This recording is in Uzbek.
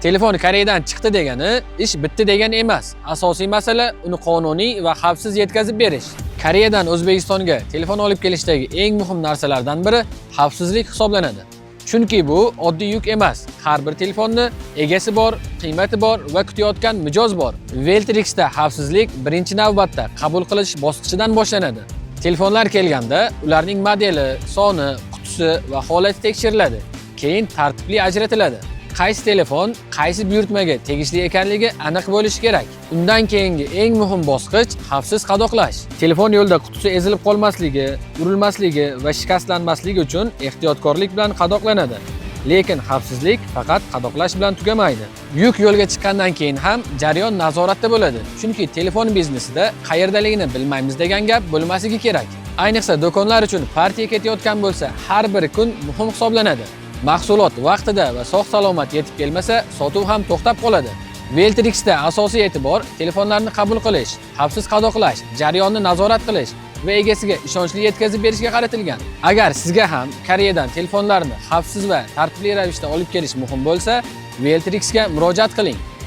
Telefon Koreyadan chiqdi degani ish bitdi degani emas. Asosiy masala uni qonuniy va xavfsiz yetkazib berish. Koreyadan O'zbekistonga telefon olib kelishdagi eng muhim narsalardan biri xavfsizlik hisoblanadi. Chunki bu oddiy yuk emas. Har bir telefonni egasi bor, qiymati bor va kutayotgan mijoz bor. Veltrixda xavfsizlik birinchi navbatda qabul qilish bosqichidan boshlanadi. Telefonlar kelganda ularning modeli, soni, qutisi va holati tekshiriladi. Keyin tartibli ajratiladi. Qaysi telefon qaysi buyurtmaga tegishli ekanligi aniq bo'lishi kerak. Undan keyingi eng muhim bosqich xavfsiz qadoqlash. Telefon yo'lda qutisi ezilib qolmasligi, urilmasligi va shikastlanmasligi uchun ehtiyotkorlik bilan qadoqlanadi. Lekin xavfsizlik faqat qadoqlash bilan tugamaydi. Yuk yo'lga chiqqandan keyin ham jarayon nazoratda bo'ladi. Chunki telefon biznesida qayerdaligini bilmaymiz degan gap bo'lmasligi kerak. Ayniqsa do'konlar uchun partiya ketayotgan bo'lsa, har bir kun muhim hisoblanadi. Mahsulot vaqtida va sog'-salomat yetib kelmasa, sotuv ham to'xtab qoladi. Veltrixda asosiy e'tibor telefonlarni qabul qilish, xavfsiz qadoqlash, jarayonni nazorat qilish va egasiga ishonchli yetkazib berishga qaratilgan. Agar sizga ham Koreyadan telefonlarni xavfsiz va tartibli ravishda olib kelish muhim bo'lsa, Veltrixga murojaat qiling.